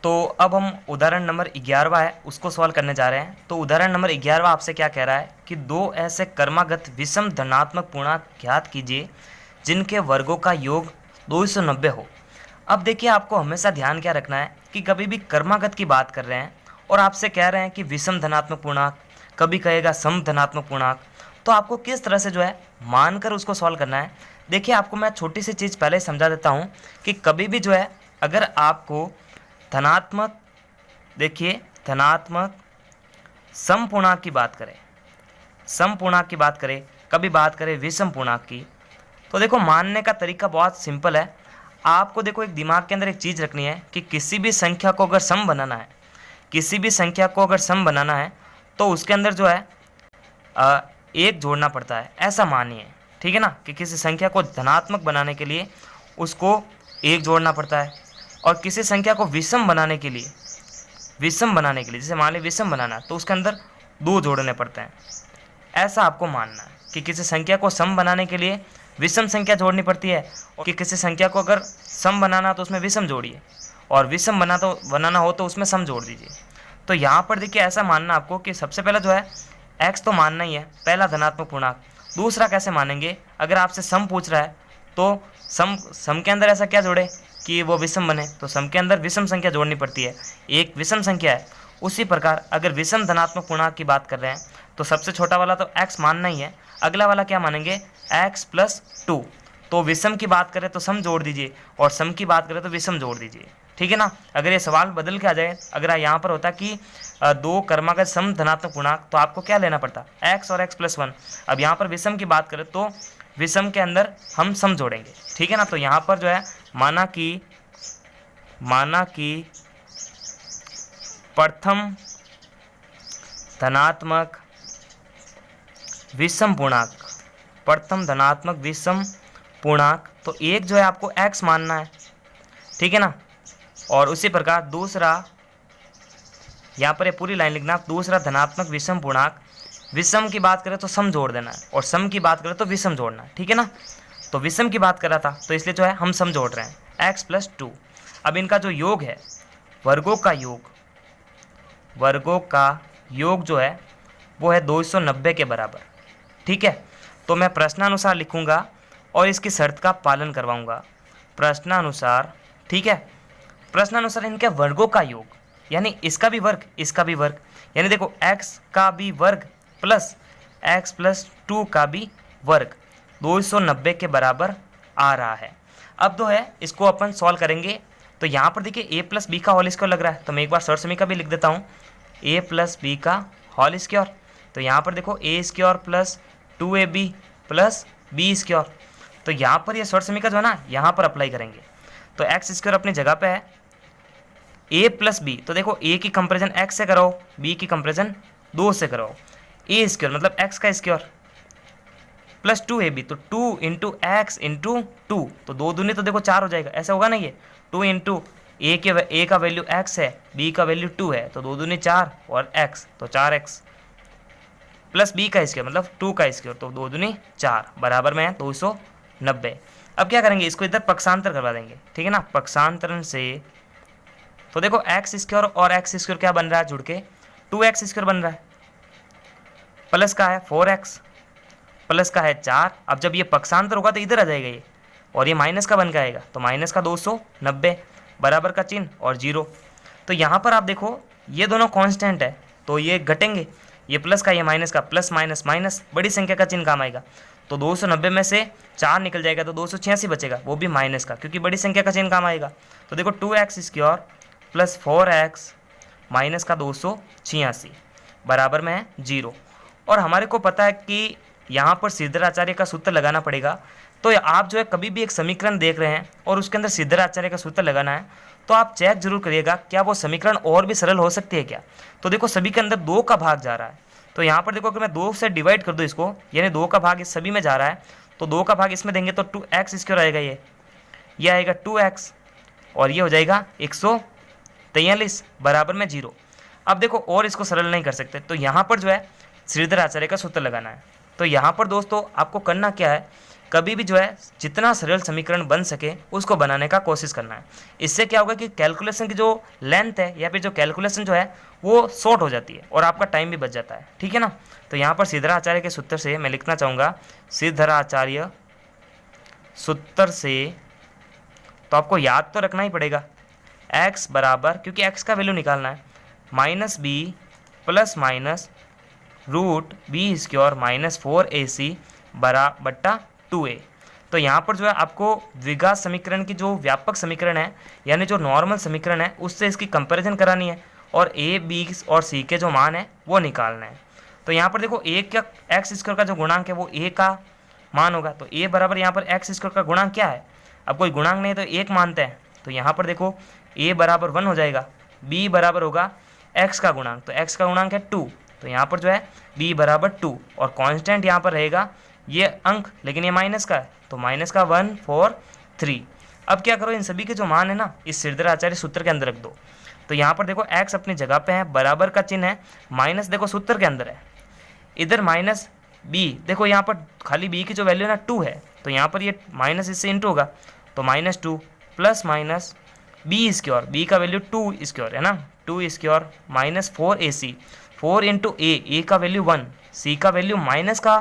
तो अब हम उदाहरण नंबर 11वां है उसको सॉल्व करने जा रहे हैं। तो उदाहरण नंबर 11वां आपसे क्या कह रहा है कि दो ऐसे कर्मागत विषम धनात्मक पूर्णांक ज्ञात कीजिए जिनके वर्गों का योग 290 हो। अब देखिए, आपको हमेशा ध्यान क्या रखना है कि कभी भी कर्मागत की बात कर रहे हैं और आपसे कह रहे हैं कि विषम धनात्मक पूर्णांक, कभी कहेगा सम धनात्मक पूर्णांक, तो आपको किस तरह से जो है मानकर उसको सॉल्व करना है। देखिए, आपको मैं छोटी सी चीज़ पहले समझा देता हूँ कि कभी भी जो है अगर आपको धनात्मक, देखिए धनात्मक सम पूर्णांक की बात करें, सम पूर्णांक की बात करें, कभी बात करें विषम पूर्णांक की, तो देखो मानने का तरीका बहुत सिंपल है। आपको देखो एक दिमाग के अंदर एक चीज़ रखनी है कि किसी भी संख्या को अगर सम बनाना है, किसी भी संख्या को अगर सम बनाना है तो उसके अंदर जो है एक जोड़ना पड़ता है, ऐसा मानिए। ठीक है ना, कि किसी संख्या को धनात्मक बनाने के लिए उसको एक जोड़ना पड़ता है, और किसी संख्या को विषम बनाने के लिए, विषम बनाने के लिए जैसे मान ली विषम बनाना है तो उसके अंदर दो जोड़ने पड़ते हैं। ऐसा आपको मानना है कि किसी संख्या को सम बनाने के लिए विषम संख्या जोड़नी पड़ती है, और कि किसी संख्या को अगर सम बनाना तो उसमें विषम जोड़िए, और विषम बनाना हो तो उसमें सम जोड़ दीजिए। तो यहाँ पर देखिए ऐसा मानना आपको कि सबसे पहला जो है x तो मानना ही है, पहला धनात्मक पूर्णांक। दूसरा कैसे मानेंगे, अगर आपसे सम पूछ रहा है तो सम के अंदर ऐसा क्या जोड़े कि वो विषम बने, तो सम के अंदर विषम संख्या जोड़नी पड़ती है, एक विषम संख्या है। उसी प्रकार अगर विषम धनात्मक पूर्णांक की बात कर रहे हैं तो सबसे छोटा वाला तो x मानना ही है, अगला वाला क्या मानेंगे x+2। तो विषम की बात करें तो सम जोड़ दीजिए, और सम की बात करें तो विषम जोड़ दीजिए। ठीक है ना, अगर ये सवाल बदल के आ जाए, अगर यहाँ पर होता कि दो कर्मागत सम धनात्मक पूर्णांक, तो आपको क्या लेना पड़ता x और x+1। अब यहाँ पर विषम की बात करें तो विषम के अंदर हम सम जोड़ेंगे। ठीक है ना, तो यहाँ पर जो है माना कि प्रथम धनात्मक विषम पूर्णांक, प्रथम धनात्मक विषम पूर्णांक, तो एक जो है आपको x मानना है। ठीक है ना, और उसी प्रकार दूसरा, यहाँ पर ये पूरी लाइन लिखना, दूसरा धनात्मक विषम पूर्णांक, विषम की बात करें तो सम जोड़ देना है, और सम की बात करें तो विषम जोड़ना है। ठीक है ना, तो विषम की बात कर रहा था तो इसलिए जो है हम सम जोड़ रहे हैं x+2। अब इनका जो योग है, वर्गों का योग, वर्गों का योग जो है वो है 290 के बराबर। ठीक है, तो मैं प्रश्नानुसार लिखूंगा और इसकी शर्त का पालन करवाऊंगा, प्रश्नानुसार। ठीक है, प्रश्नानुसार इनके वर्गों का योग, यानी इसका भी वर्ग, इसका भी वर्ग, यानी देखो x का भी वर्ग प्लस x+2 का भी वर्ग 290 के बराबर आ रहा है। अब जो है इसको अपन सॉल्व करेंगे। तो यहाँ पर देखिए a+b का होल स्क्वायर लग रहा है, तो मैं एक बार सर समीकरण भी लिख देता हूँ, a+b का होल स्क्वायर। तो यहाँ पर देखो a² + 2ab + b²। तो यहाँ पर ये सर समीकरण जो है ना, यहाँ पर अप्लाई करेंगे। तो x² अपनी जगह पे है, a+b, तो देखो a की कंपेरिजन x से कराओ, b की कंपेरिजन 2 से कराओ, a² मतलब x का स्क्वायर प्लस 2ab, तो 2 इंटू एक्स इंटू 2, तो 2 दूनी तो देखो 4 हो जाएगा, ऐसा होगा ना। ये 2 इंटू a का वैल्यू x है, b का वैल्यू 2 है, तो 2 दूनी 4 और x, तो 4x प्लस b का स्क्वायर मतलब 2 का स्क्वायर, तो 2 दूनी 4 बराबर में है 290। अब क्या करेंगे, इसको इधर पक्षांतर करवा देंगे। ठीक है ना, पक्षांतरण से तो देखो x² और x² क्या बन रहा है, जुड़ के 2x² बन रहा है, प्लस का है 4x, प्लस का है 4। अब जब ये पक्षांतर होगा तो इधर आ जाएगा ये, और ये माइनस का बन के आएगा, तो माइनस का 290 बराबर का चिन्ह और 0। तो यहाँ पर आप देखो ये दोनों कांस्टेंट है तो ये घटेंगे, ये प्लस का ये माइनस का, प्लस माइनस माइनस, बड़ी संख्या का चिन्ह काम आएगा। तो 290 में से 4 निकल जाएगा तो 286 बचेगा, वो भी माइनस का, क्योंकि बड़ी संख्या का चिन्ह काम आएगा। तो देखो 2x² + 4x माइनस का 286 बराबर में है 0। और हमारे को पता है कि यहाँ पर सिद्धराचार्य का सूत्र लगाना पड़ेगा। तो आप जो है कभी भी एक समीकरण देख रहे हैं और उसके अंदर सिद्धराचार्य का सूत्र लगाना है, तो आप चेक जरूर करिएगा क्या वो समीकरण और भी सरल हो सकती है क्या। तो देखो सभी के अंदर 2 का भाग जा रहा है, तो यहाँ पर देखो अगर मैं 2 से डिवाइड कर दूँ इसको, यानी 2 का भाग इस सभी में जा रहा है, तो 2 का भाग इसमें देंगे तो 2x² आएगा, ये आएगा 2x, और ये हो जाएगा 143 बराबर में 0। अब देखो और इसको सरल नहीं कर सकते, तो यहाँ पर जो है सिद्धराचार्य का सूत्र लगाना है। तो यहाँ पर दोस्तों आपको करना क्या है कभी भी जो है जितना सरल समीकरण बन सके उसको बनाने का कोशिश करना है। इससे क्या होगा कि कैलकुलेशन की जो लेंथ है या फिर जो कैलकुलेशन जो है वो शॉर्ट हो जाती है और आपका टाइम भी बच जाता है, ठीक है ना। तो यहाँ पर श्रीधराचार्य के सूत्र से मैं लिखना चाहूँगा, श्रीधराचार्य सूत्र से, तो आपको याद तो रखना ही पड़ेगा x बराबर, क्योंकि x का वैल्यू निकालना है, minus b plus minus root b square minus 4ac बट्टा 2a। तो यहाँ पर जो है आपको द्विघात समीकरण की जो व्यापक समीकरण है यानी जो नॉर्मल समीकरण है उससे इसकी कंपैरिजन करानी है और a, b और c के जो मान है वो निकालना है। तो यहाँ पर देखो a का एक्स स्क्वायर का जो गुणांक है वो a का मान होगा, तो a बराबर यहाँ पर एक्स स्क्वायर का गुणांक क्या है, अब कोई गुणांक नहीं तो एक मानते हैं, तो यहाँ पर देखो a बराबर 1 हो जाएगा, b बराबर होगा x का गुणांक, तो x का गुणांक है 2, तो यहाँ पर जो है b बराबर 2 और कांस्टेंट यहाँ पर रहेगा ये अंक, लेकिन ये माइनस का है तो माइनस का 1 4 3। अब क्या करो, इन सभी के जो मान है ना इस श्रीधराचार्य सूत्र के अंदर रख दो। तो यहाँ पर देखो x अपनी जगह पे है, बराबर का चिन्ह है, माइनस देखो सूत्र के अंदर है, इधर माइनस b, देखो यहाँ पर खाली b की जो वैल्यू है ना 2 है, तो यहाँ पर ये माइनस इससे इंटू होगा, तो minus 2 plus minus b square, b का वैल्यू 2 स्क्वायर है ना, 2 square minus 4ac, 4 into a का वैल्यू 1, c का वैल्यू माइनस का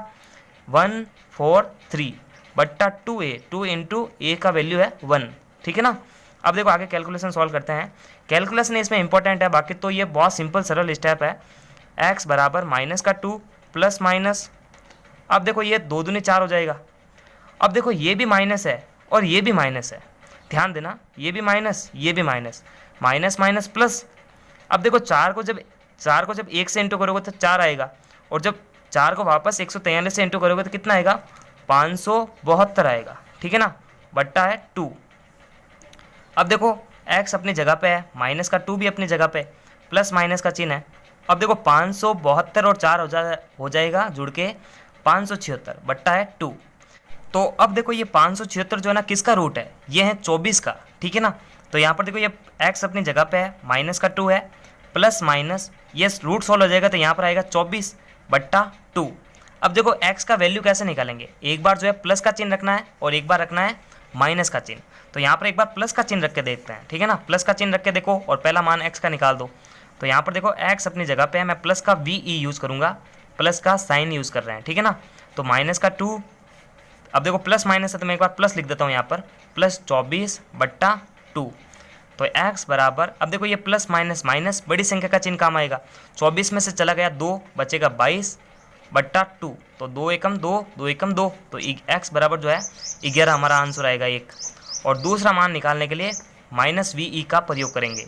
1 4 3 बट्टा 2a, 2 इंटू a का वैल्यू है 1, ठीक है ना। अब देखो आगे कैलकुलेशन सॉल्व करते हैं, कैलकुलेशन इसमें इंपॉर्टेंट है, बाकी तो ये बहुत सिंपल सरल स्टेप है। x बराबर माइनस का 2 प्लस माइनस, अब देखो ये 2 दूनी 4 हो जाएगा, अब देखो ये भी माइनस है और ये भी माइनस है, ध्यान देना ये भी माइनस ये भी माइनस, माइनस माइनस प्लस, अब देखो 4 को जब 1 से इंटू करोगे तो 4 आएगा, और जब 4 को वापस 143 से इंटू करोगे तो कितना आएगा 572 आएगा, ठीक है ना, बट्टा है 2। अब देखो x अपनी जगह पे है, माइनस का 2 भी अपनी जगह पे, प्लस माइनस का चिन्ह है, अब देखो 572 और 4 हो जाएगा जुड़ के 576 बट्टा है 2। तो अब देखो ये 576 जो है ना किसका रूट है, ये है 24 का, ठीक है ना। तो यहाँ पर देखो ये x अपनी जगह पे है, माइनस का 2 है, प्लस माइनस ये रूट सॉल्व हो जाएगा तो यहाँ पर आएगा 24 बट्टा 2। अब देखो x का वैल्यू कैसे निकालेंगे, एक बार जो है प्लस का चिन्ह रखना है और एक बार रखना है माइनस का चिन्ह। तो यहाँ पर एक बार प्लस का चिन्ह रख के देखते हैं, ठीक है ना, प्लस का चिन्ह रख के देखो और पहला मान x का निकाल दो। तो यहाँ पर देखो x अपनी जगह पे है, मैं प्लस का वी यूज़ करूँगा, प्लस का साइन यूज़ कर रहे हैं, ठीक है ना। तो माइनस का 2, अब देखो प्लस माइनस है तो मैं एक बार प्लस लिख देता हूँ यहाँ पर, प्लस 24 बट्टा 2। तो x बराबर, अब देखो ये प्लस माइनस माइनस बड़ी संख्या का चिन्ह काम आएगा, 24 में से चला गया 2 बचेगा 22 बट्टा 2, तो 2 एकम 2 2 एकम 2, तो x बराबर जो है 11 हमारा आंसर आएगा एक। और दूसरा मान निकालने के लिए माइनस वी का प्रयोग करेंगे,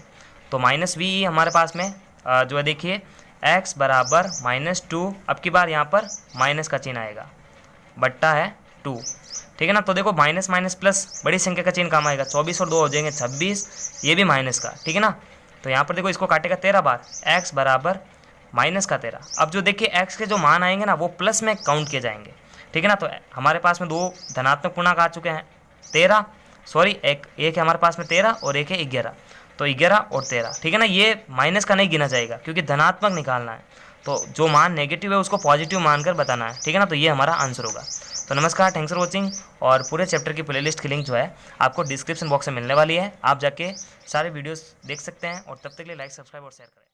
तो माइनस वी हमारे पास में जो है देखिए x बराबर -2, अब की बार यहाँ पर माइनस का चिन्ह आएगा, बट्टा है 2, ठीक है ना। तो देखो माइनस माइनस प्लस बड़ी संख्या का चिन्ह काम आएगा, 24 और 2 हो जाएंगे 26, ये भी माइनस का, ठीक है ना। तो यहाँ पर देखो इसको काटेगा 13 बार, x बराबर माइनस का 13। अब जो देखिए x के जो मान आएंगे ना वो प्लस में काउंट किए जाएंगे, ठीक है ना। तो हमारे पास में 2 धनात्मक पूर्णांक आ चुके हैं, 13 सॉरी एक है हमारे पास में 13 और एक है 11, तो 11 और 13, ठीक है ना। ये माइनस का नहीं गिना जाएगा क्योंकि धनात्मक निकालना है, तो जो मान नेगेटिव है उसको पॉजिटिव मानकर बताना है, ठीक है ना। तो ये हमारा आंसर होगा। तो नमस्कार, थैंक्स फॉर वॉचिंग, और पूरे चैप्टर की प्लेलिस्ट की लिंक जो है आपको डिस्क्रिप्शन बॉक्स में मिलने वाली है, आप जाके सारे वीडियोस देख सकते हैं, और तब तक के लिए लाइक सब्सक्राइब और शेयर करें।